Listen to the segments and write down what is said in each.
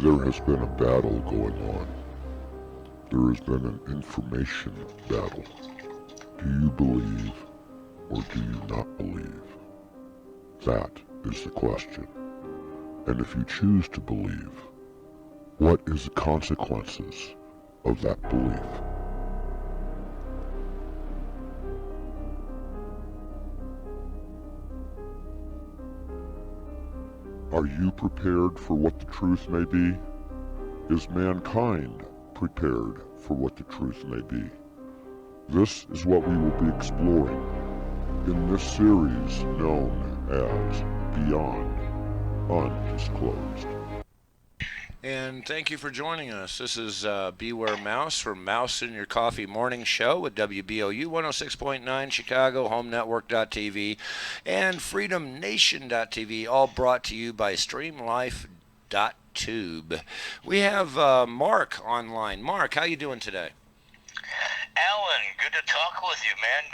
there has been a battle going on. There has been an information battle. Do you believe or do you not believe? That is the question. And if you choose to believe, what is the consequences of that belief? Are you prepared for what the truth may be? Is mankind prepared for what the truth may be? This is what we will be exploring in this series known as Beyond Undisclosed. And thank you for joining us. This is Beware Mouse from Mouse in Your Coffee Morning Show with WBOU 106.9 Chicago, HomeNetwork.tv, and FreedomNation.tv, all brought to you by StreamLife.tube. We have Mark online. Mark, how you doing today? Alan, good to talk with you, man.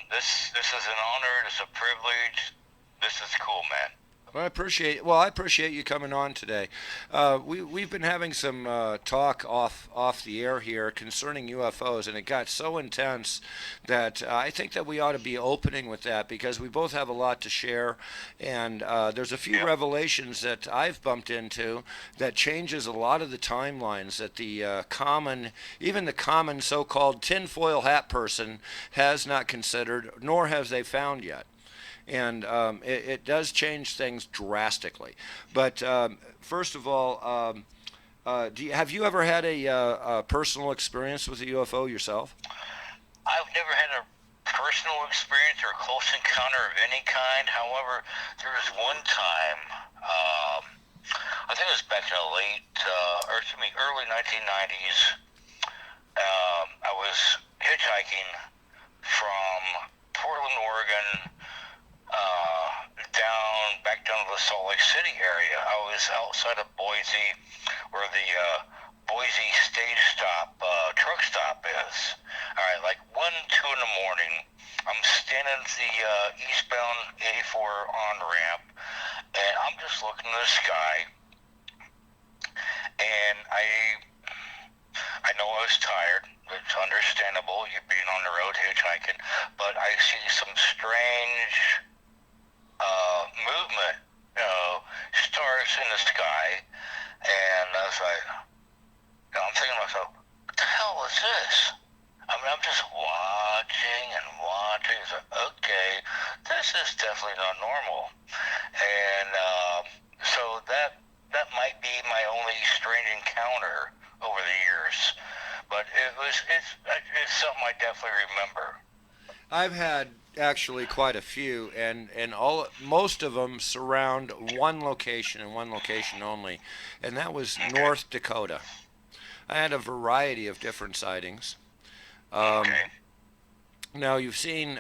This is an honor. It's a privilege. This is cool, man. Well, I appreciate you coming on today. We've been having some talk off the air here concerning UFOs, and it got so intense that I think that we ought to be opening with that because we both have a lot to share, and there's a few revelations that I've bumped into that changes a lot of the timelines that the even the common so-called tinfoil hat person has not considered, nor have they found yet. And it does change things drastically. But first of all, have you ever had a personal experience with a UFO yourself? I've never had a personal experience or close encounter of any kind. However, there was one time, I think it was back in the early 1990s. I was hitchhiking from Portland, Oregon, back down to the Salt Lake City area. I was outside of Boise, where the Boise stage stop, truck stop is. All right, like 1, 2 in the morning. I'm standing at the eastbound 84 on ramp, and I'm just looking at the sky, and I know I was tired. It's understandable, you being on the road hitchhiking, but I see some strange movement, stars in the sky, and I was like, I'm thinking to myself, what the hell is this? I mean, I'm just watching and watching. It's like, okay, this is definitely not normal, and so that might be my only strange encounter over the years, but it's something I definitely remember. I've had actually quite a few, and most of them surround one location and one location only, and that was North Dakota. I had a variety of different sightings. Okay. Now you've seen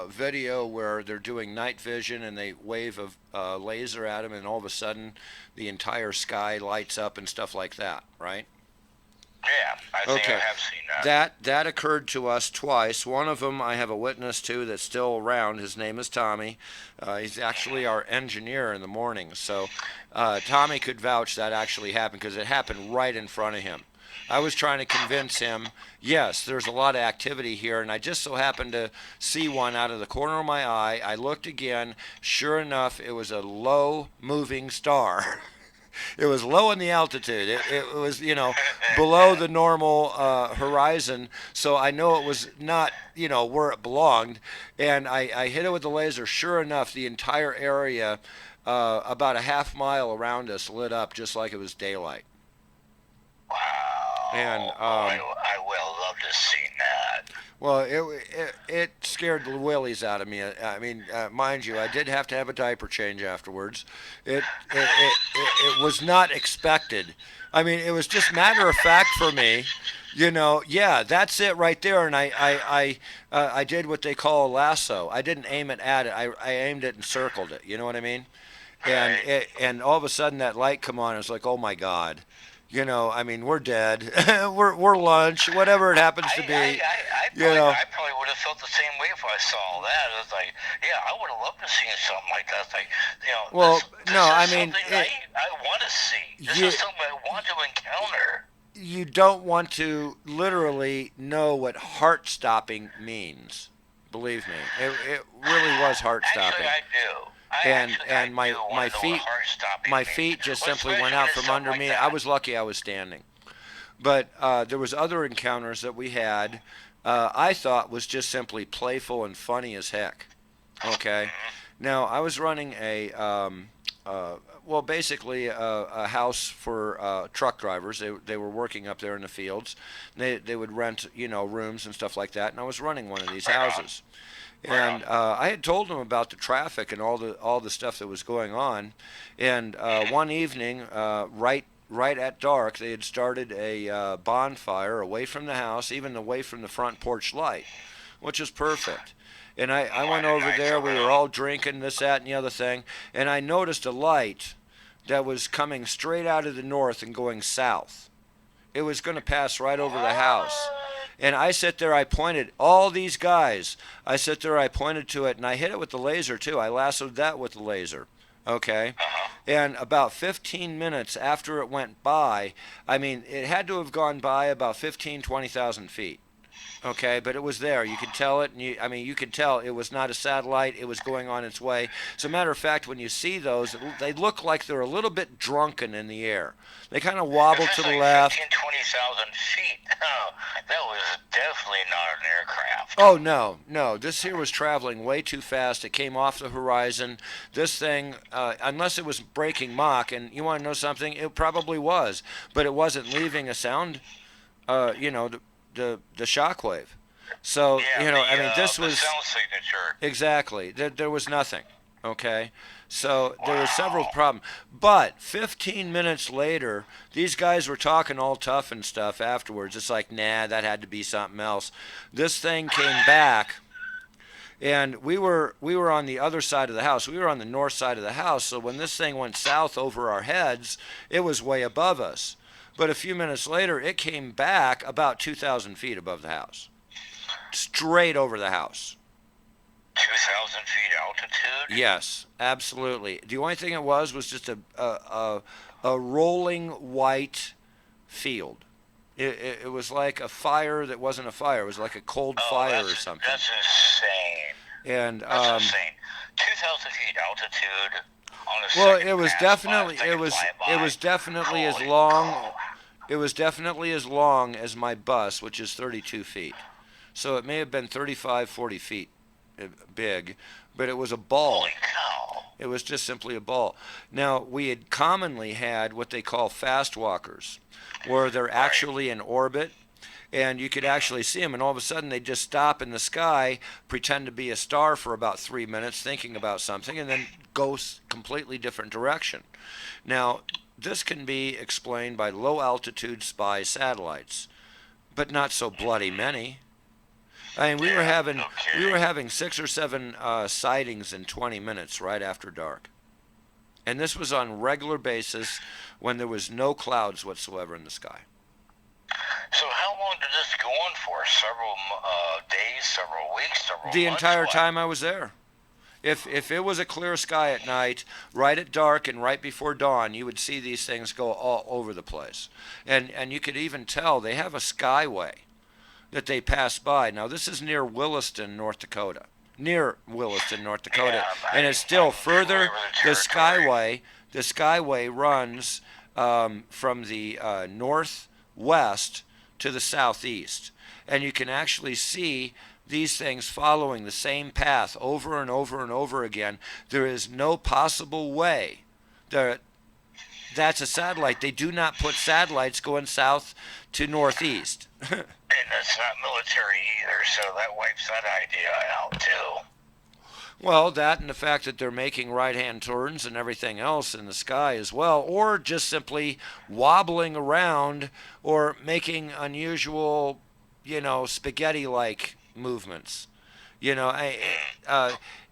video where they're doing night vision and they wave a laser at them, and all of a sudden the entire sky lights up and stuff like that, right? Yeah, I think I have seen that. That occurred to us twice. One of them I have a witness to that's still around. His name is Tommy. He's actually our engineer in the mornings. So Tommy could vouch that actually happened because it happened right in front of him. I was trying to convince him, yes, there's a lot of activity here, and I just so happened to see one out of the corner of my eye. I looked again. Sure enough, it was a low-moving star. It was low in the altitude. It was, below the normal horizon. So I know it was not, where it belonged. And I hit it with the laser. Sure enough, the entire area, about a half mile around us, lit up just like it was daylight. Wow. And I will love to see that. Well, it scared the willies out of me. I mean, mind you, I did have to have a diaper change afterwards. It was not expected. I mean, it was just matter of fact for me. Yeah, that's it right there. And I did what they call a lasso. I didn't aim it at it. I aimed it and circled it. You know what I mean? And all of a sudden that light come on. It's like, oh my God. I mean, we're dead. we're lunch, whatever it happens to be. You know. I probably would have felt the same way if I saw that. It was like, yeah, I would have loved to see something like that. It's like, Well, this no, I is mean, something I want to see. This you is something I want to encounter. you don't want to literally know what heart stopping means. Believe me, it really was heart stopping. Actually, I do. And I do my want to know feet what heart-stopping my means. feet just Well, simply went especially when out it's from something under like me. that. I was lucky I was standing. But there was other encounters that we had. I thought was just simply playful and funny as heck. Okay, now I was running basically a house for truck drivers. They were working up there in the fields. They would rent rooms and stuff like that. And I was running one of these Right on. houses. And I had told them about the traffic and all the stuff that was going on. And one evening, right at dark, they had started a bonfire away from the house, even away from the front porch light, which is perfect. And I went over there. We were all drinking this, that, and the other thing. And I noticed a light that was coming straight out of the north and going south. It was going to pass right over the house. And I sit there, I pointed, all these guys, I sit there, I pointed to it, and I hit it with the laser too. I lassoed that with the laser. Okay? And about 15 minutes after it went by, I mean, it had to have gone by about 20,000 feet. Okay, but it was there. You could tell it, and you could tell it was not a satellite. It was going on its way. As a matter of fact, when you see those, they look like they're a little bit drunken in the air. They kind of wobble to the like left. 20,000 feet. Oh, that was definitely not an aircraft. Oh no! This here was traveling way too fast. It came off the horizon. This thing, unless it was breaking Mach, and you want to know something, it probably was, but it wasn't leaving a sound. The shockwave. So this was the sound signature. exactly. There was nothing. Okay. So there were several problems. But 15 minutes later, these guys were talking all tough and stuff afterwards. It's like, nah, that had to be something else. This thing came back, and we were on the other side of the house. We were on the north side of the house. So when this thing went south over our heads, it was way above us. But a few minutes later, it came back about 2,000 feet above the house, straight over the house. 2,000 feet altitude? Yes, absolutely. The only thing it was just a rolling white field. It was like a fire that wasn't a fire. It was like a cold fire or something. That's insane. And that's insane. 2,000 feet altitude. Well, it was definitely as long. It was definitely as long as my bus, which is 32 feet. So it may have been 35, 40 feet big, but it was a ball. Holy cow. It was just simply a ball. Now, we had commonly had what they call fast walkers, where they're actually in orbit, and you could actually see them, and all of a sudden they just stop in the sky, pretend to be a star for about 3 minutes, thinking about something, and then go completely different direction. Now, this can be explained by low-altitude spy satellites, but not so bloody many. I mean, we were having 6 or 7 sightings in 20 minutes right after dark, and this was on regular basis when there was no clouds whatsoever in the sky. So how long did this go on for? Several days, several weeks, several months? The entire time I was there. If it was a clear sky at night, right at dark and right before dawn, you would see these things go all over the place. And you could even tell they have a skyway that they pass by. Now, this is near Williston, North Dakota. Near Williston, North Dakota. And it's still further. The skyway runs from the northwest to the southeast. And you can actually see these things following the same path over and over and over again. There is no possible way that's a satellite. They do not put satellites going south to northeast. And that's not military either, so that wipes that idea out too. Well, that and the fact that they're making right-hand turns and everything else in the sky as well, or just simply wobbling around or making unusual, spaghetti-like movements.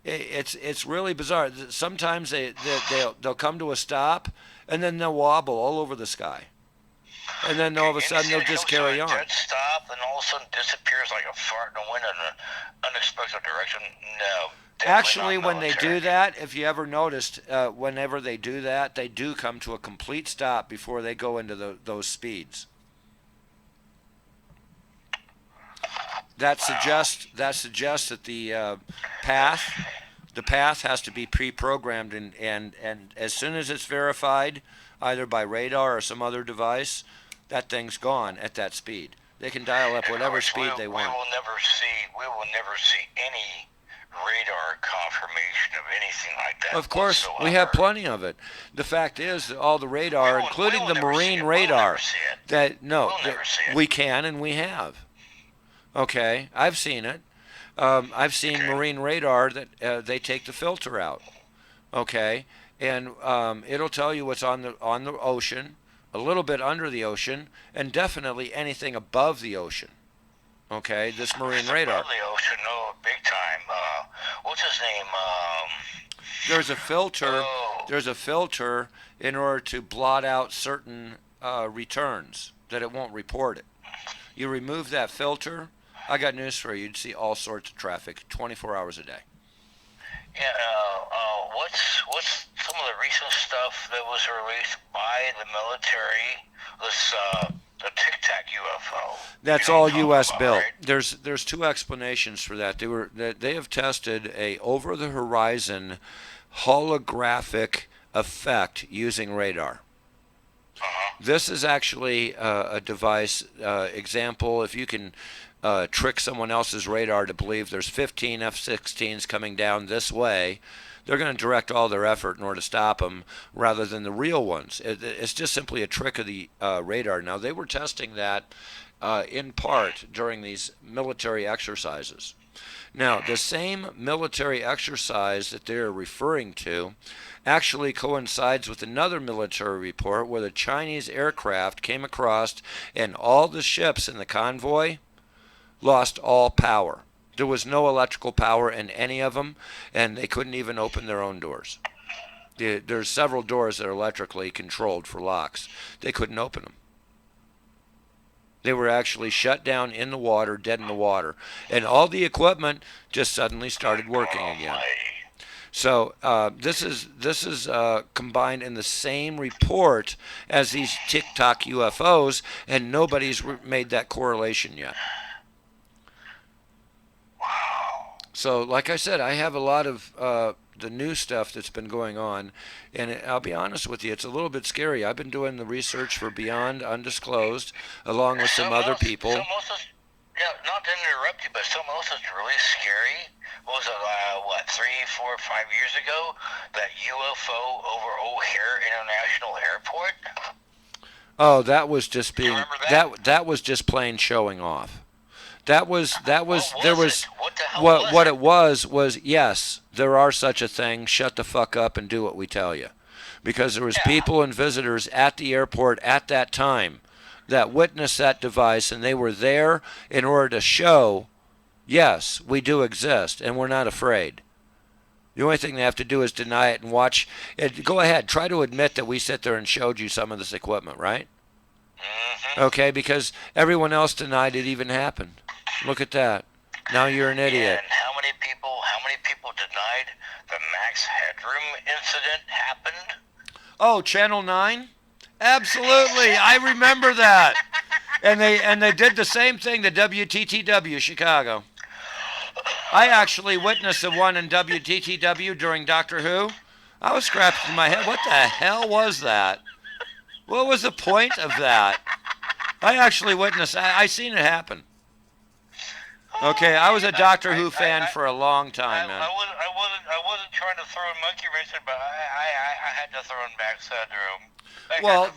It's really bizarre. Sometimes they'll come to a stop and then they'll wobble all over the sky. and then all of a Okay, sudden they'll anything just that goes carry to a on. dead stop and all of a sudden disappears like a fart in the wind in an unexpected direction? No, definitely Actually, not when they do military. that, if you ever noticed, whenever they do that, they do come to a complete stop before they go into those speeds. That suggests that path the path has to be pre-programmed, and as soon as it's verified, either by radar or some other device, that thing's gone at that speed. They can dial up And of whatever course, speed they want. we will never see any radar confirmation of anything like that. Of course, whatsoever. we have plenty of it. The fact is that all the radar, including the marine radar, We'll never see it. we can and we have. Okay, I've seen it. I've seen Okay. marine radar that they take the filter out. Okay, and it'll tell you what's on the ocean, a little bit under the ocean, and definitely anything above the ocean. Okay, this marine radar. Above the ocean, no, big time. What's his name? There's a filter. Oh. There's a filter in order to blot out certain returns that it won't report it. You remove that filter, I got news for you. You'd see all sorts of traffic 24 hours a day. Yeah, what's some of the recent stuff that was released by the military? This the Tic Tac UFO. That's You know all what I'm talking U.S. about, built. right? There's two explanations for that. They have tested a over the horizon holographic effect using radar. This is actually a device example. If you can trick someone else's radar to believe there's 15 F-16s coming down this way, they're going to direct all their effort in order to stop them rather than the real ones. It's just simply a trick of the radar. Now, they were testing that in part during these military exercises. Now, the same military exercise that they're referring to actually coincides with another military report where the Chinese aircraft came across and all the ships in the convoy lost all power. There was no electrical power in any of them, and they couldn't even open their own doors. There's several doors that are electrically controlled for locks. They couldn't open them. They were actually shut down in the water, dead in the water. And all the equipment just suddenly started working again. So this is combined in the same report as these Tic Tac UFOs, and nobody's made that correlation yet. So, like I said, I have a lot of the new stuff that's been going on, and I'll be honest with you, it's a little bit scary. I've been doing the research for Beyond Undisclosed, along with some other people. Yeah, not to interrupt you, but something else that's really scary was it 3, 4, 5 years ago, that UFO over O'Hare International Airport? Oh, that was just being remember that? that was just plain showing off. That was there was What the hell was what it? it was yes, there are such a thing. Shut the fuck up and do what we tell you, because there was people and visitors at the airport at that time that witnessed that device, and they were there in order to show, yes, we do exist and we're not afraid. The only thing they have to do is deny it and watch it. Go ahead, try to admit that we sit there and showed you some of this equipment, right? Okay, because everyone else denied it even happened. Look at that. Now you're an idiot. And how many people denied the Max Headroom incident happened? Oh, Channel 9? Absolutely. I remember that. And they did the same thing to WTTW Chicago. I actually witnessed the one in WTTW during Doctor Who. I was scratching my head. What the hell was that? What was the point of that? I actually witnessed. I seen it happen. Okay, I was a Doctor Who fan for a long time, man. I wasn't trying to throw in monkey wrenches, but I had to throw in Max Headroom. Well,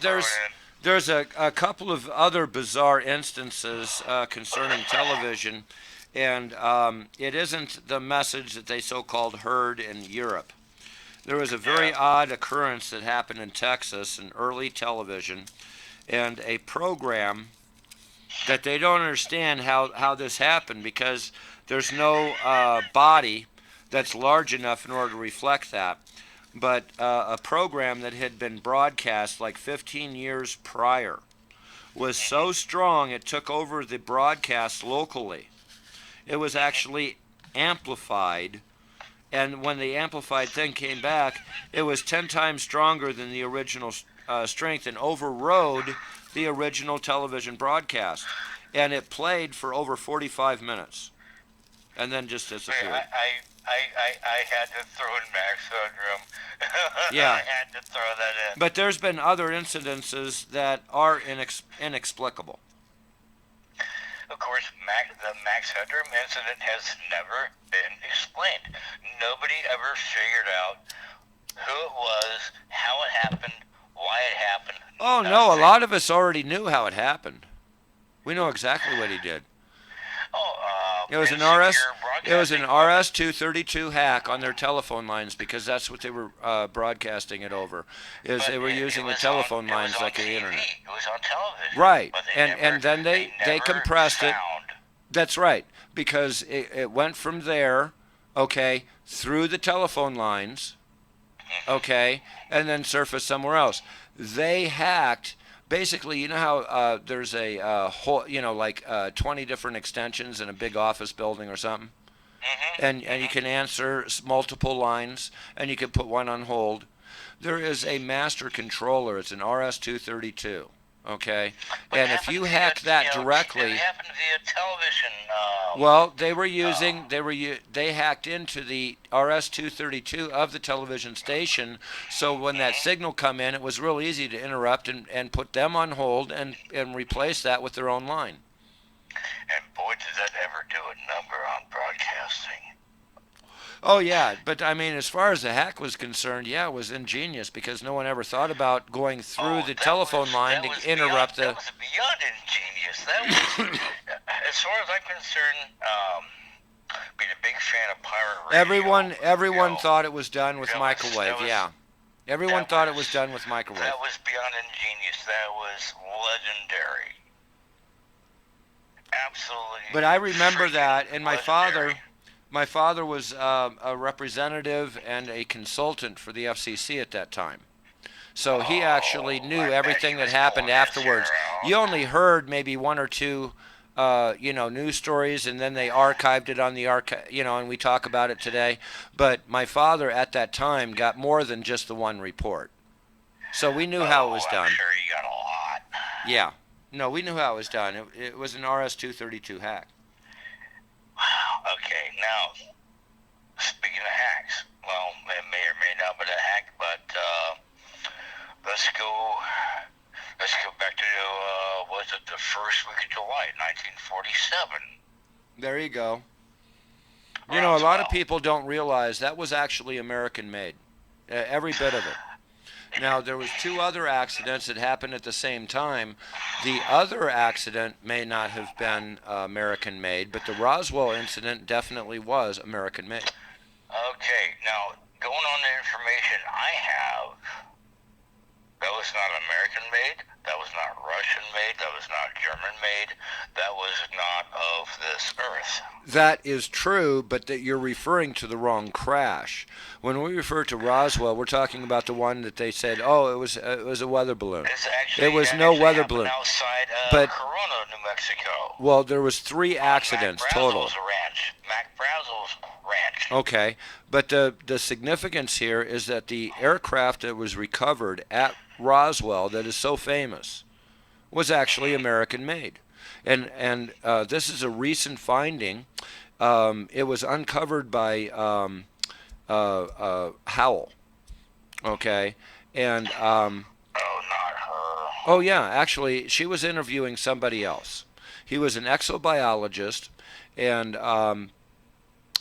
there's a couple of other bizarre instances concerning television, and it isn't the message that they so-called heard in Europe. There was a very odd occurrence that happened in Texas in early television, and a program that they don't understand how this happened, because there's no body that's large enough in order to reflect that. But a program that had been broadcast like 15 years prior was so strong it took over the broadcast locally. It was actually amplified, and when the amplified thing came back, it was 10 times stronger than the original strength and overrode the original television broadcast. And it played for over 45 minutes and then just disappeared. I had to throw in Max Headroom. Yeah. I had to throw that in. But there's been other incidences that are inexplicable. Of course, the Max Headroom incident has never been explained. Nobody ever figured out who it was, how it happened, why it happened. Oh, no, a lot of us already knew how it happened. We know exactly what he did. It was an RS-232 hack on their telephone lines because that's what they were broadcasting it over. They were using the telephone lines like the internet. It was on television. Right, and then they compressed it. That's right, because it went from there, okay, through the telephone lines, okay, and then surfaced somewhere else. They hacked. Basically, you know how there's a whole, 20 different extensions in a big office building or something, and you can answer multiple lines, and you can put one on hold. There is a master controller. It's an RS-232. Okay, and if you hack that directly, it happened via television. Well, they hacked into the RS-232 of the television station, so when that signal come in, it was real easy to interrupt and put them on hold and replace that with their own line. And boy, did that ever do a number on broadcasting. Oh, yeah, but I mean, as far as the hack was concerned, yeah, it was ingenious because no one ever thought about going through the telephone line to interrupt That was beyond ingenious. That was, as far as I'm concerned, being a big fan of pirate radio. Everyone thought it was done with microwave, yeah. Everyone thought it was done with microwave. That was beyond ingenious. That was legendary. Absolutely. But I remember that, and my legendary. father was a representative and a consultant for the FCC at that time. So he actually knew everything that happened afterwards. You only heard maybe one or two, news stories, and then they archived it on the archive, and we talk about it today. But my father at that time got more than just the one report. So we knew how it was done. I'm sure he got a lot. Yeah. No, we knew how it was done. It was an RS-232 hack. Wow. Okay. Now, speaking of hacks, well, it may or may not be a hack, but let's go back to was it the first week of July, 1947? There you go. You know, a lot of people don't realize that was actually American made. Every bit of it. Now, there was two other accidents that happened at the same time. The other accident may not have been American made, but the Roswell incident definitely was American made. Okay, now, going on the information I have, that was not American made, that was not Russian made, that was not German made, that was not of this earth. That is true, but that you're referring to the wrong crash. When we refer to Roswell, we're talking about the one that they said, it was a weather balloon. It was no weather balloon. Outside but, Corona, New Mexico. Well, there was 3 accidents total. Mac Brazel's ranch. Okay, but the significance here is that the aircraft that was recovered at Roswell, that is so famous, was actually American made. And this is a recent finding. It was uncovered by Howell. Okay, and not her. Oh yeah, actually, she was interviewing somebody else. He was an exobiologist, and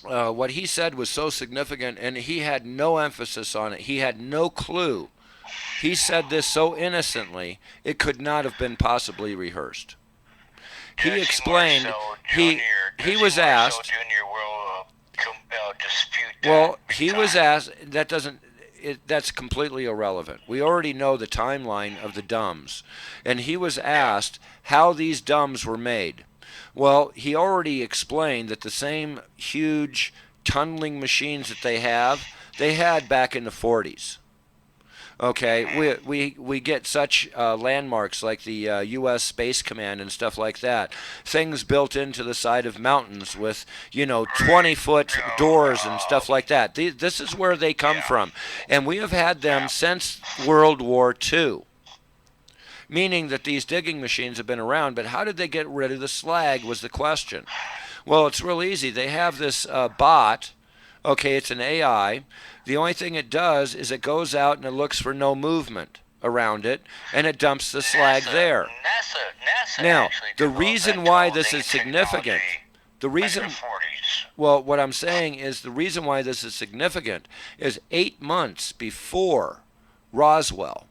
what he said was so significant, and he had no emphasis on it. He had no clue. He said this so innocently, it could not have been possibly rehearsed. He explained, he was asked, well, he was asked, that's completely irrelevant. We already know the timeline of the dumbs. And he was asked how these dumbs were made. Well, he already explained that the same huge tunneling machines that they had back in the 40s. Okay, we get such landmarks like the U.S. Space Command and stuff like that. Things built into the side of mountains with 20-foot doors and stuff like that. This is where they come from, and we have had them since World War II. Meaning that these digging machines have been around, but how did they get rid of the slag was the question. Well, it's real easy. They have this bot. Okay, it's an AI. The only thing it does is it goes out and it looks for no movement around it, and it dumps the slag there. NASA Now, actually the developed reason that why this is technology significant, the back in reason, the 40s. well, what I'm saying is the reason why this is significant is 8 months before Roswell,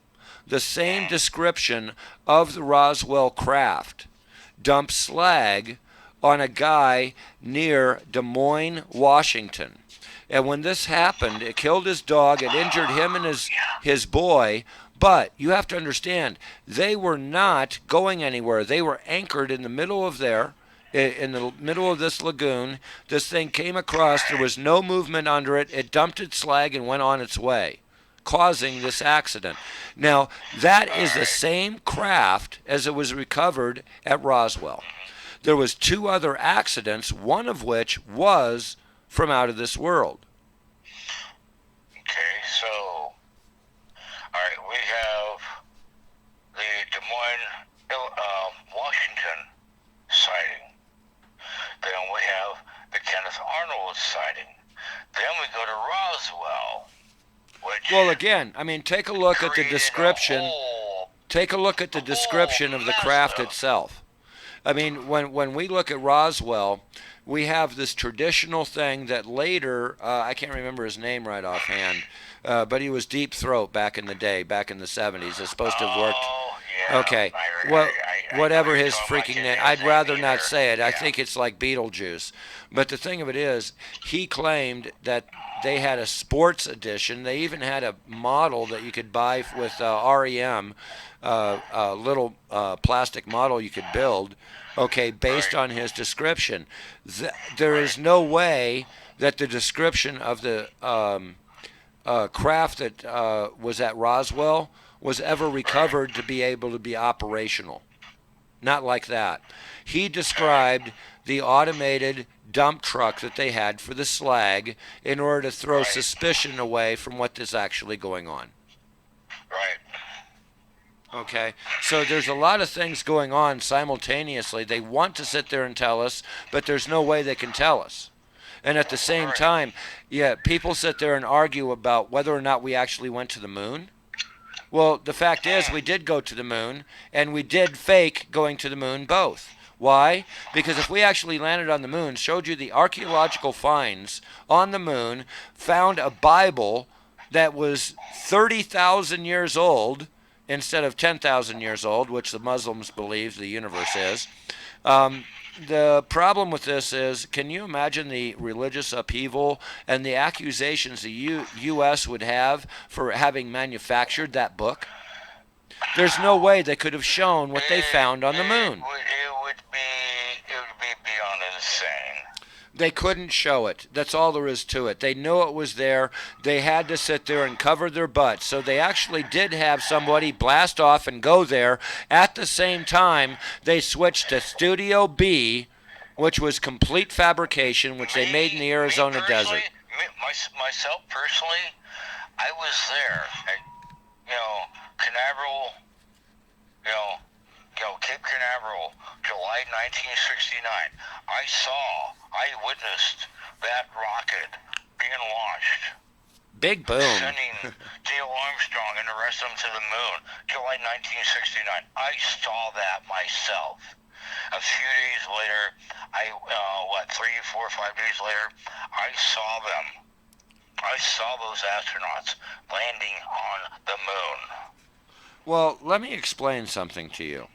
the same description of the Roswell craft dumped slag on a guy near Des Moines, Washington. And when this happened, it killed his dog, it injured him and his boy. But you have to understand, they were not going anywhere. They were anchored in the middle of in the middle of this lagoon. This thing came across. There was no movement under it. It dumped its slag and went on its way, causing this accident. Now, that is the same craft as it was recovered at Roswell. There was 2 other accidents, one of which was from out of this world. Okay, so, all right, we have the Des Moines, Washington sighting. Then we have the Kenneth Arnold sighting. Then we go to Roswell, which Well, again, I mean, take a look at the description. Take a look at the description of the craft itself. I mean, when we look at Roswell, we have this traditional thing that later, I can't remember his name right offhand, but he was Deep Throat back in the day, back in the 70s. It's supposed to have worked. Yeah, Okay, well, whatever his freaking name, I'd rather not say it. I think it's like Beetlejuice. But the thing of it is, he claimed that they had a sports edition. They even had a model that you could buy with REM, a little plastic model you could build, okay, based on his description. There is no way that the description of the craft that was at Roswell was ever recovered to be able to be operational. Not like that. He described the automated dump truck that they had for the slag in order to throw suspicion away from what is actually going on. Right. Okay, so there's a lot of things going on simultaneously. They want to sit there and tell us, but there's no way they can tell us. And at the same time, yeah, people sit there and argue about whether or not we actually went to the moon. Well, the fact is we did go to the moon, and we did fake going to the moon both. Why? Because if we actually landed on the moon, showed you the archaeological finds on the moon, found a Bible that was 30,000 years old instead of 10,000 years old, which the Muslims believe the universe is. The problem with this is, can you imagine the religious upheaval and the accusations the U.S. would have for having manufactured that book? There's no way they could have shown what they found on the moon. It would be beyond insane. They couldn't show it. That's all there is to it. They knew it was there. They had to sit there and cover their butts. So they actually did have somebody blast off and go there. At the same time, they switched to Studio B, which was complete fabrication, which they made in the Arizona desert. Myself personally, I was there at, Canaveral, Cape Canaveral, July 1969. I witnessed that rocket being launched. Big boom. Sending Neil Armstrong and the rest of them to the moon, July 1969. I saw that myself. A few days later, 3, 4, 5 days later, I saw them. I saw those astronauts landing on the moon. Well, let me explain something to you.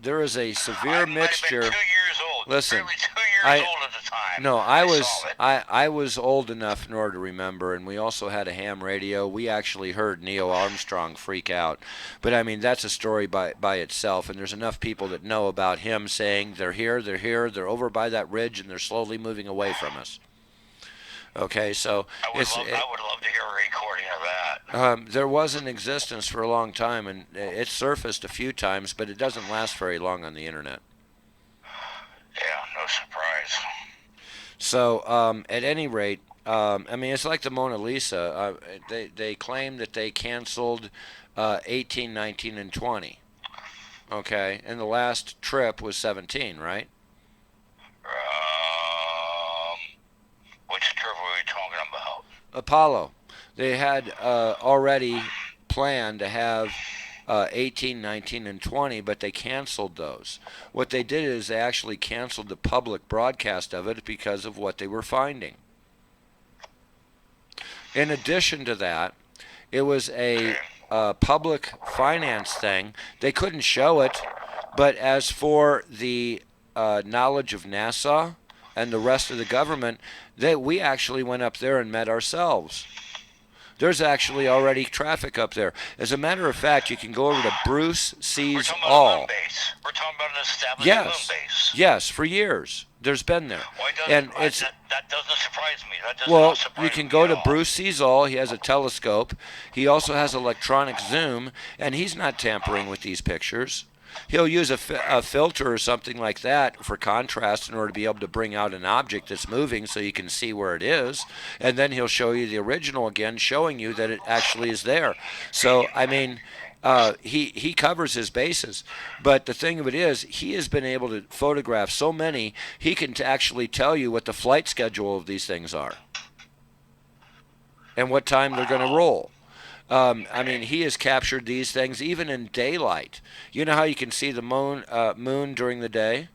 There is a severe mixture. I might have been 2 years old. Listen, barely 2 years old at the time. No, I was old enough in order to remember, and we also had a ham radio. We actually heard Neil Armstrong freak out. But I mean, that's a story by itself, and there's enough people that know about him saying they're here, they're over by that ridge, and they're slowly moving away from us. Okay, so I would love to hear a recording of that. there was in existence for a long time, and it surfaced a few times, but it doesn't last very long on the internet. Yeah, no surprise. So at any rate, I mean, it's like the Mona Lisa. They claim that they canceled 18, 19, and 20. Okay, and the last trip was 17, right? Which trip were we talking about? Apollo. They had already planned to have 18, 19, and 20, but they canceled those. What they did is they actually canceled the public broadcast of it because of what they were finding. In addition to that, it was a public finance thing. They couldn't show it, but as for the knowledge of NASA and the rest of the government, we actually went up there and met ourselves. There's actually already traffic up there. As a matter of fact, you can go over to Bruce Sees All. We're talking about an established Yes, moon base. yes, for years. There's been there. And that doesn't surprise me. That does Well, not surprise you can me go at to all. Bruce Sees All. He has a telescope. He also has electronic zoom, and he's not tampering with these pictures. He'll use a filter or something like that for contrast in order to be able to bring out an object that's moving so you can see where it is. And then he'll show you the original again, showing you that it actually is there. So, I mean, he covers his bases. But the thing of it is, he has been able to photograph so many, he can actually tell you what the flight schedule of these things are and what time they're going to roll. I mean, he has captured these things even in daylight. You know how you can see the moon during the day?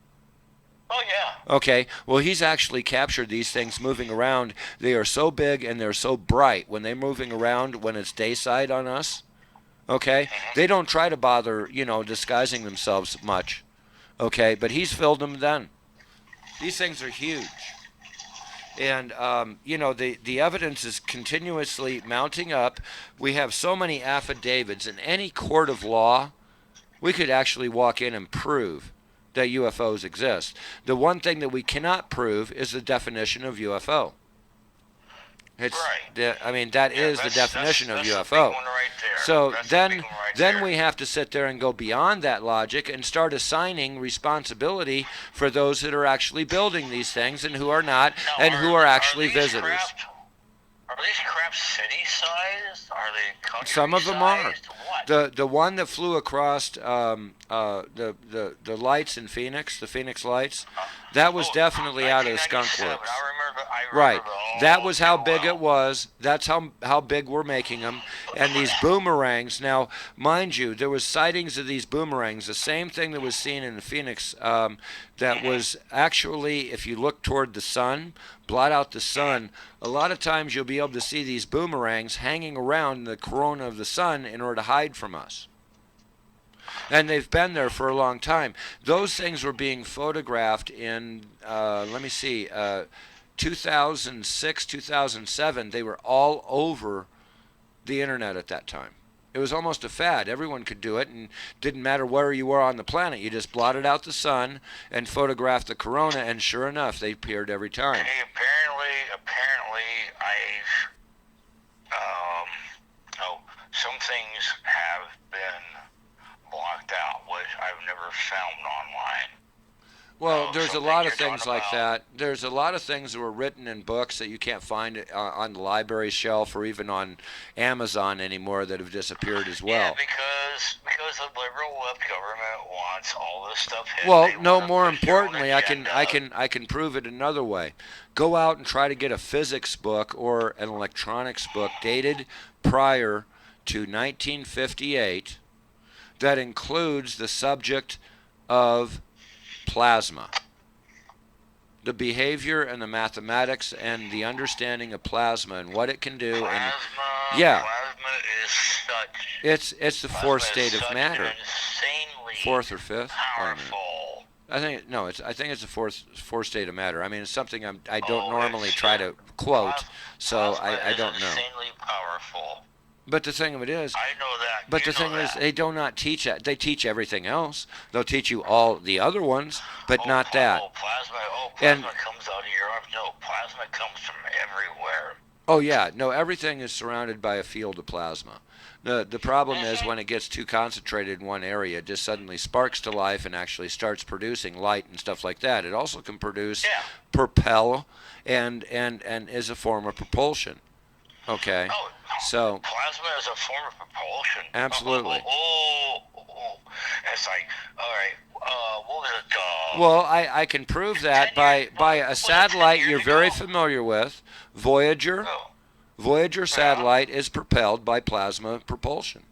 Oh, yeah. Okay, well, he's actually captured these things moving around. They are so big and they're so bright when they're moving around when it's dayside on us. Okay, they don't try to bother, disguising themselves much. Okay, but he's filled them then. These things are huge. And, the evidence is continuously mounting up. We have so many affidavits. In any court of law, we could actually walk in and prove that UFOs exist. The one thing that we cannot prove is the definition of UFO. It's right. That is the definition of UFO. So then we have to sit there and go beyond that logic and start assigning responsibility for those that are actually building these things and who are not, and who are actually visitors. Are these craft city-sized? Are they country-sized? Some of them are. What? The one that flew across the lights in Phoenix, the Phoenix lights, that was definitely out of the Skunk Works. I remember Right. That was how big it was. That's how big we're making them. And these boomerangs. Now, mind you, there was sightings of these boomerangs. The same thing that was seen in the Phoenix. That was actually, if you look toward the sun, blot out the sun. A lot of times you'll be able to see these boomerangs hanging around the corona of the sun in order to hide from us. And they've been there for a long time. Those things were being photographed in, 2006, 2007. They were all over the internet at that time. It was almost a fad. Everyone could do it, and didn't matter where you were on the planet. You just blotted out the sun and photographed the corona, and sure enough, they appeared every time. Hey, apparently, some things have been blocked out, which I've never found online. Well, there's a lot of things like that. There's a lot of things that were written in books that you can't find on the library shelf or even on Amazon anymore that have disappeared as well. Yeah, because the liberal left government wants all this stuff hidden. Well, no, more importantly, I can prove it another way. Go out and try to get a physics book or an electronics book dated prior to 1958 that includes the subject of plasma, the behavior and the mathematics and the understanding of plasma and what it can do. Plasma is such. It's the fourth state of matter. Insanely Fourth or fifth? powerful. I think it's the fourth state of matter. I mean, it's something I don't normally try to quote, so I don't know. Insanely powerful. But the thing of it is, I know that. but You the know thing is, that. they do not teach that. They teach everything else. They'll teach you all the other ones, but Oh, not that. plasma. Oh, And plasma comes out of your arms. No, plasma comes from everywhere. oh yeah, no, everything is surrounded by a field of plasma. The problem is Mhm. when it gets too concentrated in one area, it just suddenly sparks to life and actually starts producing light and stuff like that. It also can produce, Yeah. propel, and is a form of propulsion. Okay, Oh, so plasma is a form of propulsion. absolutely. It's like, all right. What was it? Well, I can prove that 10 years. by Was a it 10 satellite years you're very ago? familiar with, Voyager. Oh, Voyager yeah. satellite is propelled by plasma propulsion.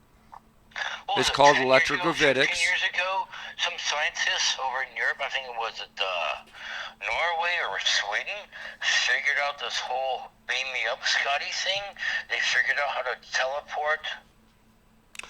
What was It's it? called 10 years ago, 15 electrogravitics. years ago, some scientists over in Europe, I think it was at Norway or Sweden, figured out this whole beam me up Scotty thing. They figured out how to teleport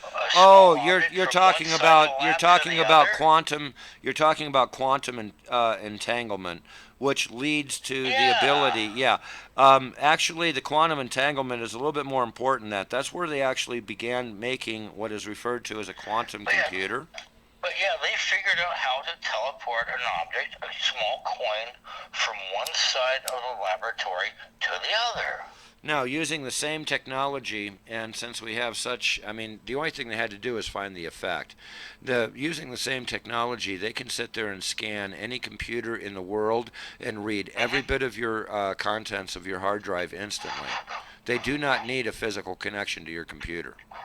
a Oh, small object you're from one talking side of about the lab to the other. quantum. You're talking about quantum entanglement, which leads to the ability. Yeah. Yeah, actually, the quantum entanglement is a little bit more important than that. That's where they actually began making what is referred to as a quantum But yeah, computer. but yeah, they figured out how to teleport an object, a small coin, from one side of the laboratory to the other. Now, using the same technology, and since we have such, I mean, the only thing they had to do is find the effect. Using the same technology, they can sit there and scan any computer in the world and read every Mm-hmm. bit of your contents of your hard drive instantly. They do not need a physical connection to your computer. No,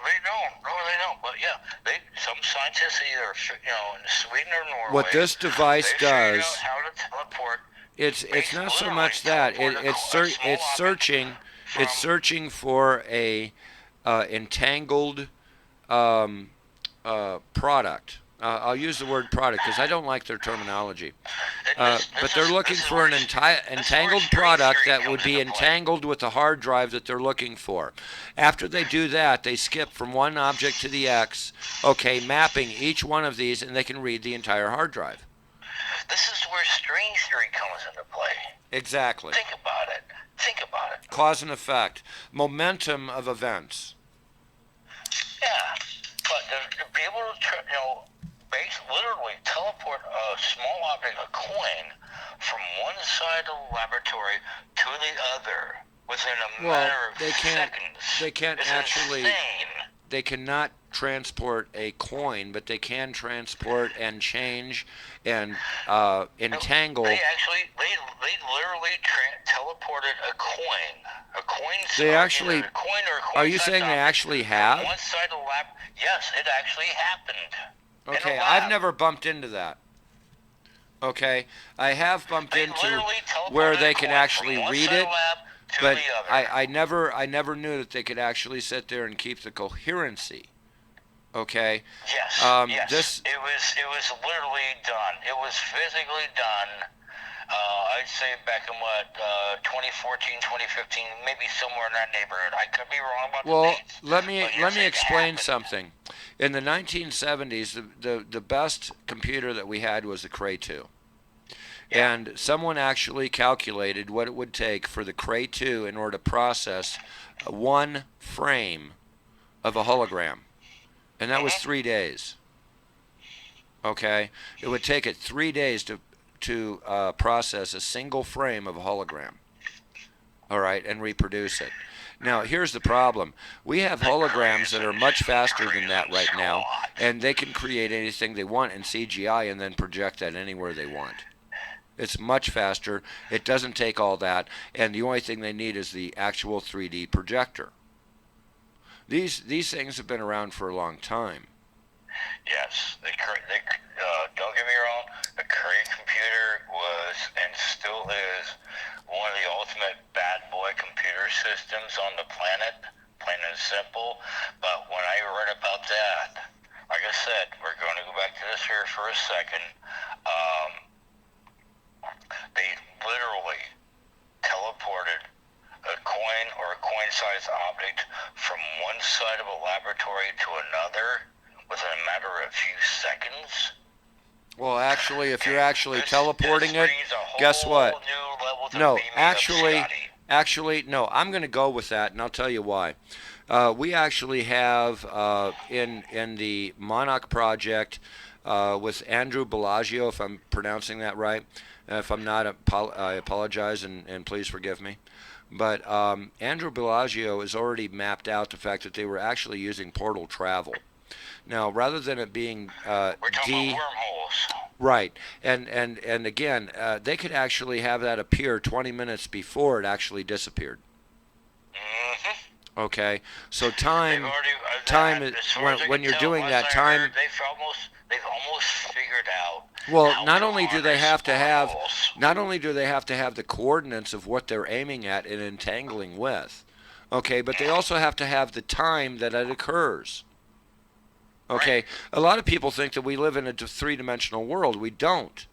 they don't. No, they don't. But yeah, some scientists either in Sweden or What Norway, this device they figured out does, how to teleport, it's not so literally much that teleport a small it's object it's from. searching for a entangled um, product. I'll use the word product because I don't like their terminology. But they're looking for an entangled product that would be entangled with the hard drive that they're looking for. After they do that, they skip from one object to the X, okay, mapping each one of these, and they can read the entire hard drive. This is where string theory comes into play. Exactly. Think about it. Think about it. Cause and effect. Momentum of events. Yeah, but to be able to, literally teleport a small object, a coin, from one side of the laboratory to the other within a Well, matter of seconds. they can't It's actually, insane. they cannot transport a coin, but they can transport and change and entangle. They literally teleported a coin. A coin. They actually, either a coin or a coin. are you saying they actually have? From one side of the lab. Yes, it actually happened. Okay, In a I've lab. never bumped into that. Okay, I have bumped They into literally where teleported they a can coin actually from one read side it, of the lab to but the other. I never knew that they could actually sit there and keep the coherency. Okay, Yes, yes. this It was literally done. It was physically done. I'd say back in 2014, 2015, maybe somewhere in that neighborhood. I could be wrong about the well, dates. let me But let yes, me it explain happened. something. In the 1970s, the best computer that we had was the Cray 2. Yeah. And someone actually calculated what it would take for the Cray 2 in order to process one frame of a hologram. And that was 3 days. Okay? It would take it 3 days to process a single frame of a hologram. All right, and reproduce it. Now, here's the problem. We have holograms that are much faster than that right now, and they can create anything they want in CGI and then project that anywhere they want. It's much faster. It doesn't take all that, and the only thing they need is the actual 3D projector. These things have been around for a long time. Yes, don't get me wrong, the Cray computer was and still is one of the ultimate bad boy computer systems on the planet, plain and simple. But when I read about that, like I said, we're going to go back to this here for a second. They literally teleported a coin or a coin-sized object from one side of a laboratory to another within a matter of a few seconds. Well, actually, if you're actually This teleporting it, brings a guess whole what? new level to No, beam me up, Scotty. actually, no. I'm going to go with that, and I'll tell you why. We actually have in the Monarch Project with Andrew Bellagio, if I'm pronouncing that right. If I'm not, I apologize and please forgive me. But Andrew Bellagio has already mapped out the fact that they were actually using portal travel. Now, rather than it being We're talking about wormholes. right, and again, they could actually have that appear 20 minutes before it actually disappeared. Mm-hmm. Okay, so time, Time is as far as I when can you're tell, doing last that I time. heard, they've almost figured out Well, how not to only do they harness have to have, wormholes. not only do they have to have the coordinates of what they're aiming at and entangling with, okay, but they also have to have the time that it occurs. Okay, Right. a lot of people think that we live in a three-dimensional world. We don't.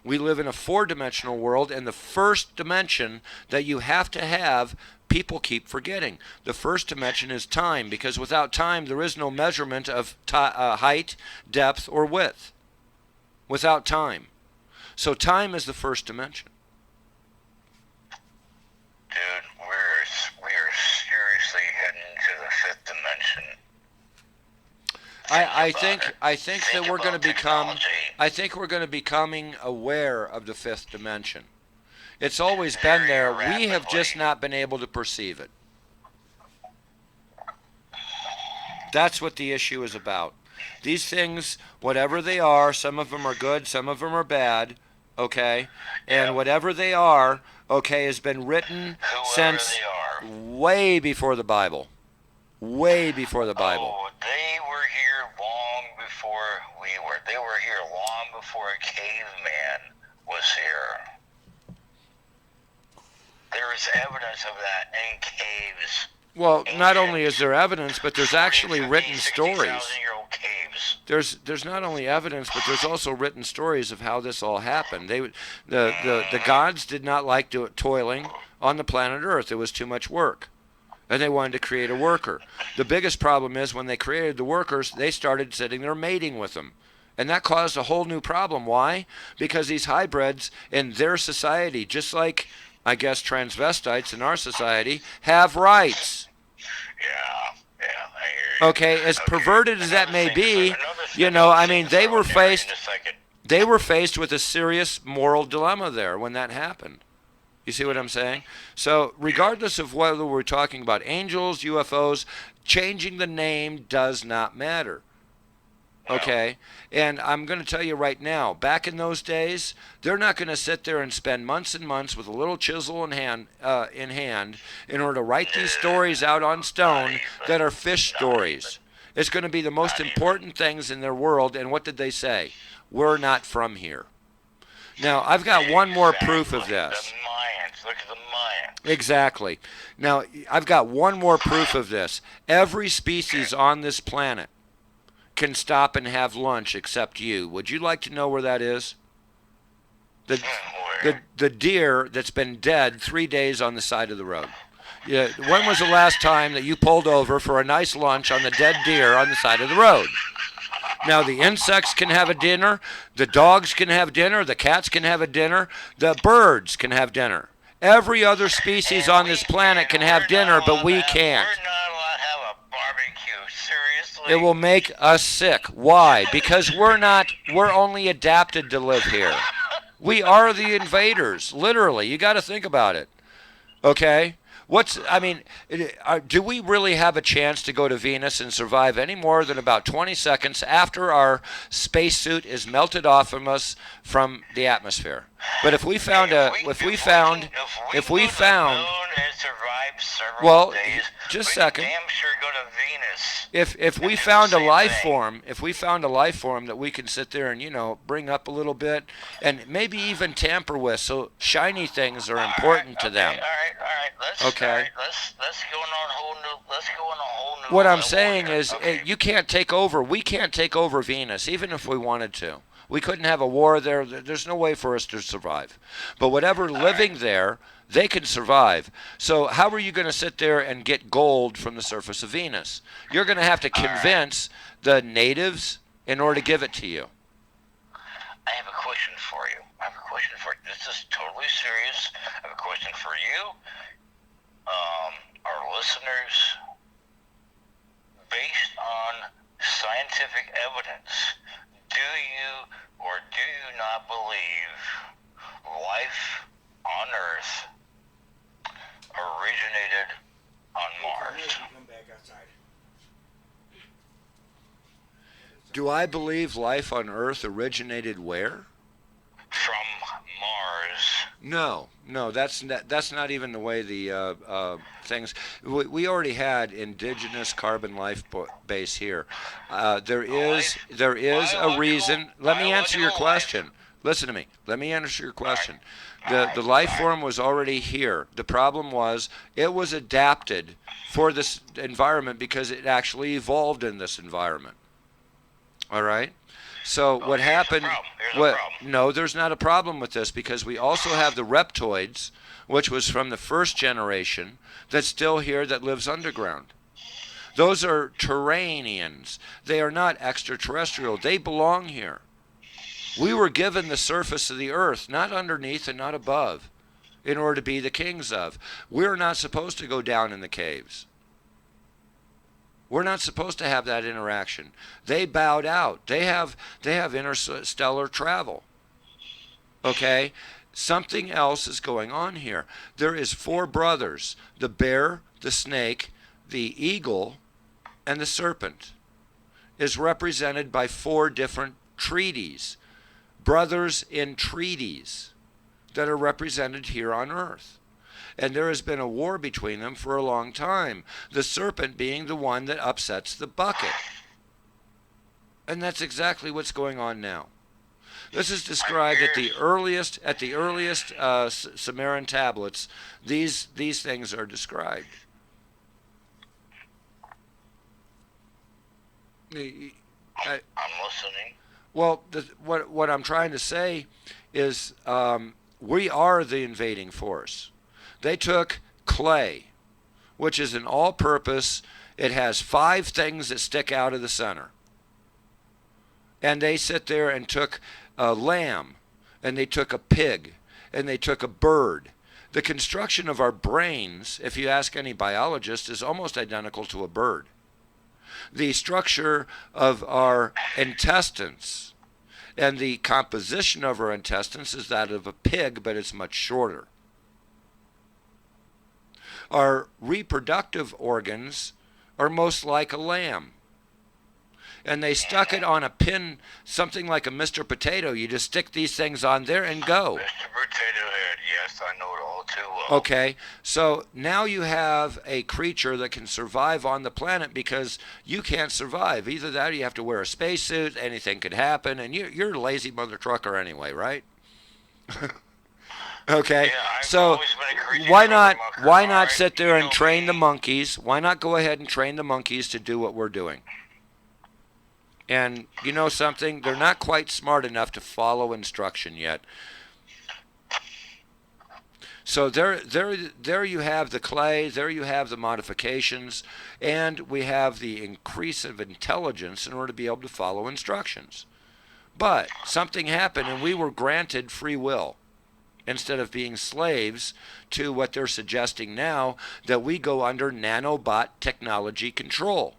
We live in a four-dimensional world, and the first dimension that you have to have, people keep forgetting. The first dimension is time, because without time, there is no measurement of height, depth, or width. Without time. So time is the first dimension. Dude, we are seriously heading to the fifth dimension. I think Think that we're going to about become technology. I think we're going to becoming aware of the fifth dimension. It's always been there. We have just not been able to perceive it. That's what the issue is about. These things, whatever they are, some of them are good, some of them are bad, okay? And whatever they are, okay, has been written Whoever since they are. way before the Bible. Way before the Bible. Oh, they were here long before we were. They were here long before a caveman was here. There is evidence of that in caves. Well, not only is there evidence, but there's actually 40, 50, written 60,000 stories. year old caves. There's not only evidence, but there's also written stories of how this all happened. The gods did not like toiling on the planet Earth. It was too much work, and they wanted to create a worker. The biggest problem is when they created the workers, they started sitting there mating with them. And that caused a whole new problem. Why? Because these hybrids in their society, just like, I guess, transvestites in our society, have rights. Yeah, I hear you. Okay, as perverted as that may be, I mean, they were faced with a serious moral dilemma there when that happened. You see what I'm saying? So regardless of whether we're talking about angels, UFOs, changing the name does not matter. Okay? And I'm going to tell you right now, back in those days, they're not going to sit there and spend months and months with a little chisel in hand in order to write these stories out on stone that are fish stories. It's going to be the most important things in their world, and what did they say? We're not from here. Now, I've got one more proof of this. The Mayans. Look at the Mayans. Exactly. Now, I've got one more proof of this. Every species on this planet can stop and have lunch except you. Would you like to know where that is? The deer that's been dead 3 days on the side of the road. Yeah, when was the last time that you pulled over for a nice lunch on the dead deer on the side of the road? Now, the insects can have a dinner, the dogs can have dinner, the cats can have a dinner, the birds can have dinner. Every other species on this planet can have dinner, but we can't. We're not allowed to have a barbecue. Seriously? It will make us sick. Why? Because we're only adapted to live here. We are the invaders, literally. You got to think about it. Okay? Do we really have a chance to go to Venus and survive any more than about 20 seconds after our spacesuit is melted off of us from the atmosphere? But if we found and survived several days, just a second. Damn sure go to Venus. If we found a life form, that we can sit there and bring up a little bit and maybe even tamper with, so shiny things are important to them. All right. Let's go on a whole new. What I'm saying is, you can't take over. We can't take over Venus, even if we wanted to. We couldn't have a war there. There's no way for us to survive. But whatever living there, they can survive. So how are you going to sit there and get gold from the surface of Venus? You're going to have to convince the natives in order to give it to you. I have a question for you. This is totally serious. I have a question for you, our listeners, scientific evidence. Do you or do you not believe life on Earth originated on Mars? Do I believe life on Earth originated where? From Mars. No, that's not even the way the things. We already had indigenous carbon life base here. There is a reason. Let me answer your question. Listen to me. Let me answer your question. The life form was already here. The problem was it was adapted for this environment because it actually evolved in this environment. All right. So what happened? No, there's not a problem with this because we also have the reptoids, which was from the first generation, that's still here that lives underground. Those are terranians. They are not extraterrestrial. They belong here. We were given the surface of the earth, not underneath and not above, in order to be the kings of. We're not supposed to go down in the caves. We're not supposed to have that interaction. They bowed out. They have interstellar travel. Okay? Something else is going on here. There is 4 brothers, the bear, the snake, the eagle, and the serpent is represented by 4 different treaties. Brothers in treaties that are represented here on Earth. And there has been a war between them for a long time. The serpent being the one that upsets the bucket. And that's exactly what's going on now. This is described at the earliest Sumerian tablets. These things are described. I'm listening. Well, what I'm trying to say is we are the invading force. They took clay, which is an all-purpose. It has 5 things that stick out of the center. And they sit there and took a lamb, and they took a pig, and they took a bird. The construction of our brains, if you ask any biologist, is almost identical to a bird. The structure of our intestines and the composition of our intestines is that of a pig, but it's much shorter. Our reproductive organs are most like a lamb. And they stuck it on a pin, something like a Mr. Potato. You just stick these things on there and go. Mr. Potato Head, yes, I know it all too well. Okay, so now you have a creature that can survive on the planet because you can't survive. Either that or you have to wear a spacesuit, anything could happen, and you're a lazy mother trucker anyway, right? Okay, Yeah, so why not sit there and train the monkeys? Why not go ahead and train the monkeys to do what we're doing? And you know something? They're not quite smart enough to follow instruction yet. So there you have the clay, there you have the modifications, and we have the increase of intelligence in order to be able to follow instructions. But something happened and we were granted free will instead of being slaves to what they're suggesting now, that we go under nanobot technology control,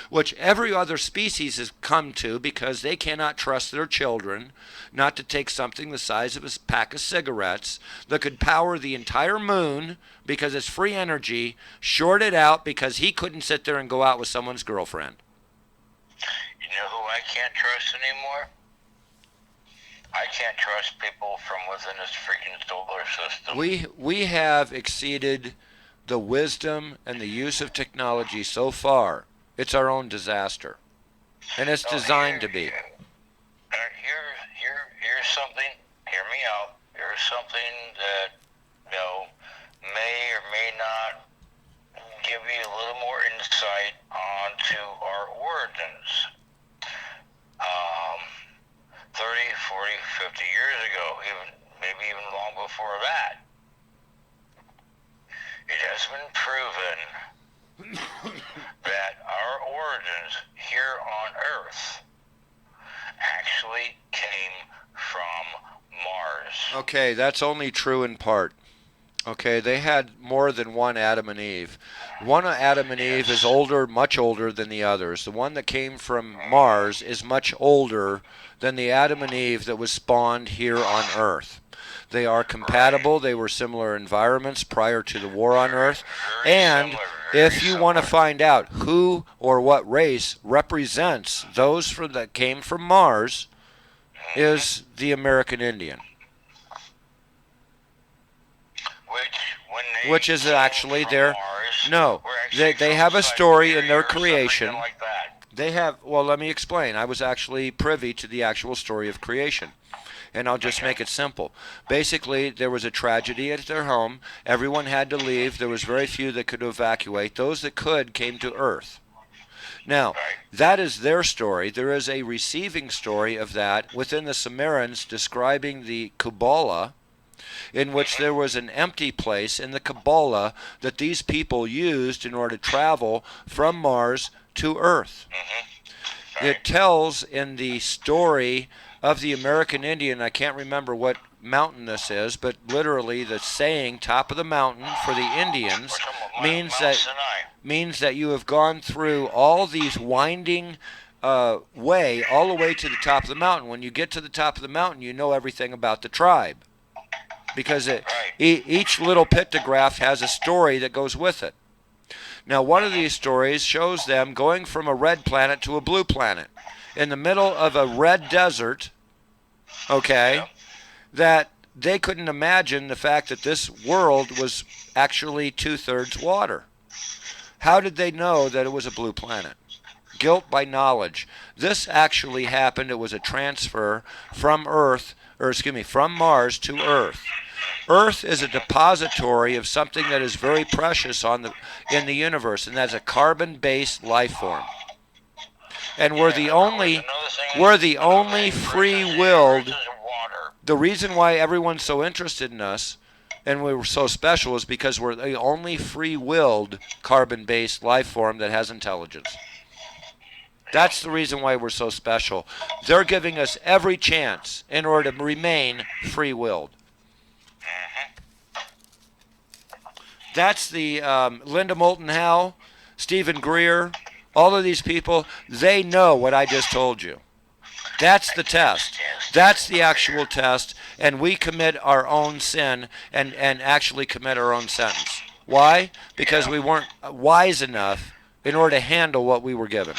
which every other species has come to because they cannot trust their children not to take something the size of a pack of cigarettes that could power the entire moon because it's free energy, short it out because he couldn't sit there and go out with someone's girlfriend. You know who I can't trust anymore? I can't trust people from within this freaking solar system. We have exceeded the wisdom and the use of technology so far. It's our own disaster. And it's designed to be. Here's something, hear me out. Here's something that, may or may not give you a little more insight onto our origins. 30, 40, 50 years ago, maybe even long before that, it has been proven that our origins here on Earth actually came from Mars. Okay, that's only true in part. Okay, they had more than one Adam and Eve. One Adam and Eve is older, much older than the others. The one that came from Mars is much older than the Adam and Eve that was spawned here on Earth. They are compatible. They were similar environments prior to the war on Earth. And if you want to find out who or what race represents those that came from Mars, is the American Indian. Which is actually their no. They have a story in their creation. They have, well, let me explain. I was actually privy to the actual story of creation. And I'll just make it simple. Basically, there was a tragedy at their home. Everyone had to leave. There was very few that could evacuate. Those that could came to Earth. Now, that is their story. There is a receiving story of that within the Sumerians describing the Kabbalah, in which there was an empty place in the Kabbalah that these people used in order to travel from Mars to Earth. It tells in the story of the American Indian, I can't remember what mountain this is, but literally the saying top of the mountain for the Indians means that you have gone through all these winding way all the way to the top of the mountain. When you get to the top of the mountain, you know everything about the tribe, because each little pictograph has a story that goes with it. Now, one of these stories shows them going from a red planet to a blue planet in the middle of a red desert, okay, that they couldn't imagine the fact that this world was actually 2/3 water. How did they know that it was a blue planet? Guilt by knowledge. This actually happened. It was a transfer from from Mars to Earth. Earth is a depository of something that is very precious in the universe, and that's a carbon-based life form. And we're the only free-willed. The reason why everyone's so interested in us and we were so special is because we're the only free-willed carbon-based life form that has intelligence. That's the reason why we're so special. They're giving us every chance in order to remain free-willed. That's the Linda Moulton Howe, Stephen Greer, all of these people, they know what I just told you. That's the test. That's the actual test, and we commit our own sin and actually commit our own sentence. Why? Because we weren't wise enough in order to handle what we were given.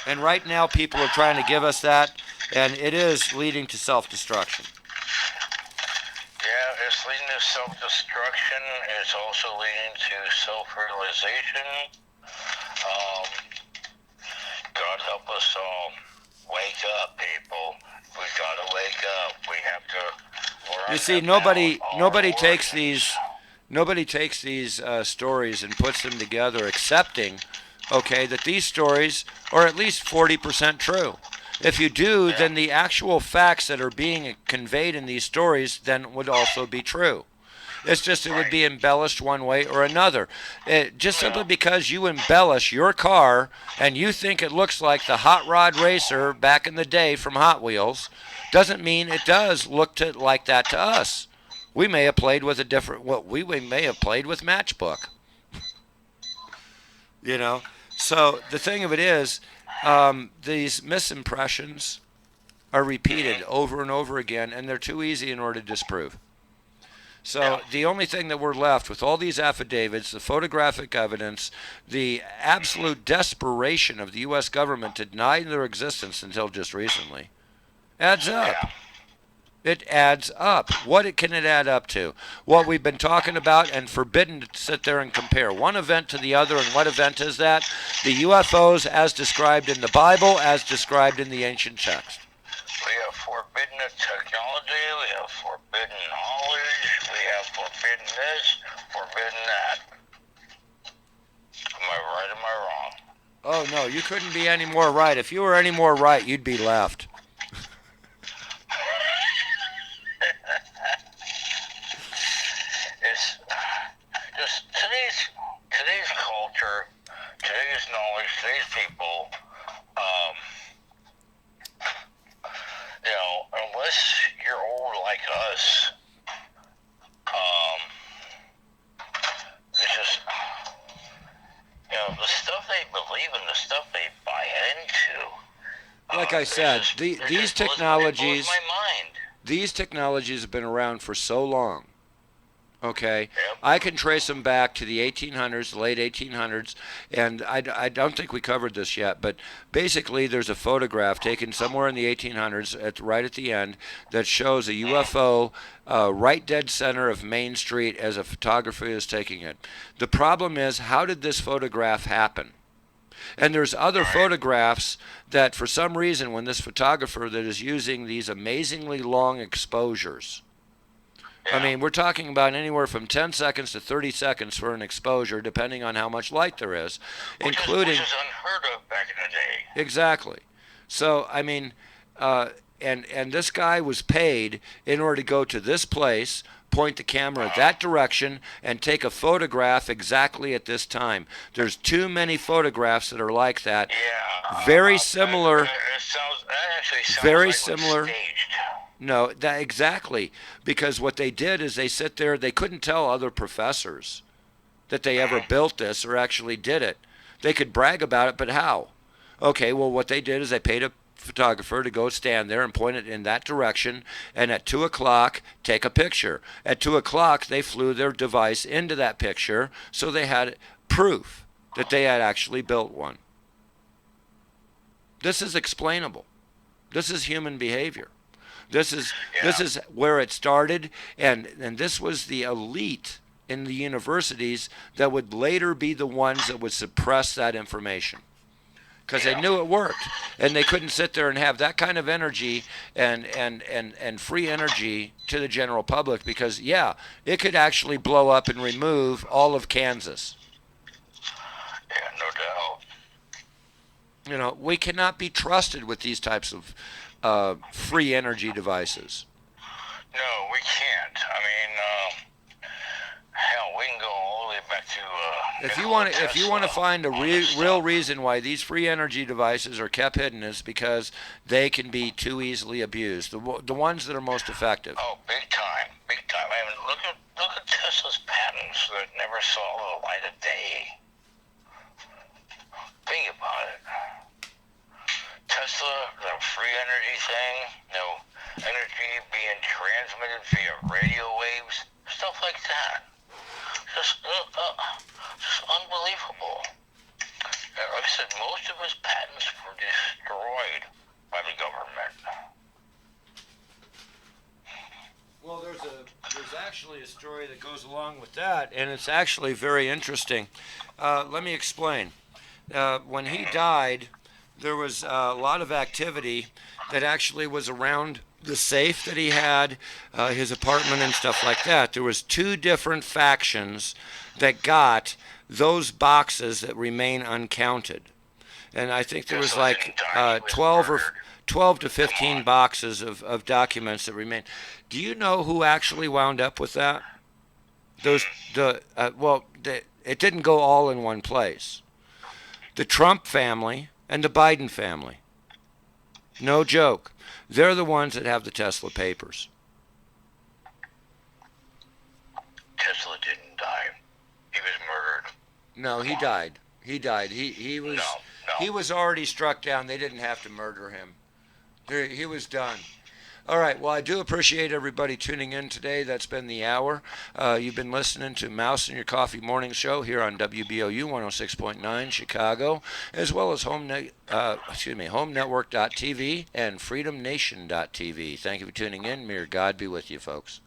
And right now people are trying to give us that, and it is leading to self-destruction. Yeah, it's leading to self-destruction. It's also leading to self-realization. God help us all. Wake up, people. We gotta wake up. We have to. You see, nobody takes these stories and puts them together, accepting, okay, that these stories are at least 40% true. If you do, then the actual facts that are being conveyed in these stories then would also be true. It's just it would be embellished one way or another. Just simply because you embellish your car and you think it looks like the Hot Rod Racer back in the day from Hot Wheels doesn't mean it does look like that to us. We may have played with we may have played with Matchbook. You know? So the thing of it is, these misimpressions are repeated over and over again, and they're too easy in order to disprove. So the only thing that we're left with all these affidavits, the photographic evidence, the absolute desperation of the U.S. government to deny their existence until just recently, adds up. It adds up. What can it add up to? What we've been talking about and forbidden to sit there and compare one event to the other. And what event is that? The UFOs as described in the Bible, as described in the ancient text. We have forbidden technology, we have forbidden knowledge, we have forbidden this, forbidden that. Am I right, am I wrong? Oh, no, you couldn't be any more right. If you were any more right, you'd be left. It's just today's culture, today's knowledge, today's people, unless you're old like us, like I said, these it blows technologies, my mind. these technologies have been around for so long. Okay, Yep. I can trace them back to the 1800s, the late 1800s, and I don't think we covered this yet, but basically there's a photograph taken somewhere in the 1800s, right at the end, that shows a UFO right dead center of Main Street as a photographer is taking it. The problem is, how did this photograph happen? And there's other photographs that, for some reason, when this photographer that is using these amazingly long exposures, I mean, we're talking about anywhere from 10 seconds to 30 seconds for an exposure, depending on how much light there is, including. Which is unheard of back in the day. Exactly. So, I mean, and this guy was paid in order to go to this place, point the camera that direction, and take a photograph exactly at this time. There's too many photographs that are like that. Yeah. Very similar. That actually sounds Very like similar. Staged. No, that exactly, because what they did is they sit there. They couldn't tell other professors that they ever built this or actually did it. They could brag about it, but how? Okay, well, what they did is they paid a photographer to go stand there and point it in that direction, and at 2 o'clock take a picture. At 2 o'clock they flew their device into that picture, so they had proof that they had actually built one. This is explainable. This is human behavior. This is where it started, and this was the elite in the universities that would later be the ones that would suppress that information, because they knew it worked, and they couldn't sit there and have that kind of energy and free energy to the general public, because it could actually blow up and remove all of Kansas. Yeah, no doubt. You know, we cannot be trusted with these types of free energy devices. No, we can't. I mean, hell, we can go all the way back to. If you want to find a real reason why these free energy devices are kept hidden, is because they can be too easily abused. The ones that are most effective. Oh, big time, big time. I mean, look at Tesla's patents that never saw the light of day. Think about it. Tesla, the free energy thing, energy being transmitted via radio waves, stuff like that. Just unbelievable. Like I said, most of his patents were destroyed by the government. Well, there's actually a story that goes along with that, and it's actually very interesting. Let me explain. When he died, there was a lot of activity that actually was around the safe that he had, his apartment and stuff like that. There was 2 different factions that got those boxes that remain uncounted. And I think there was like 12 to 15 boxes of documents that remain. Do you know who actually wound up with that? It didn't go all in one place. The Trump family and the Biden family. No joke. They're the ones that have the Tesla papers. Tesla didn't die. He was murdered. No, he died. He died. He was he was already struck down. They didn't have to murder him. He was done. All right. Well, I do appreciate everybody tuning in today. That's been the hour. You've been listening to Mouse and Your Coffee Morning Show here on WBOU 106.9 Chicago, as well as HomeNetwork.tv and FreedomNation.tv. Thank you for tuning in. May your God be with you, folks.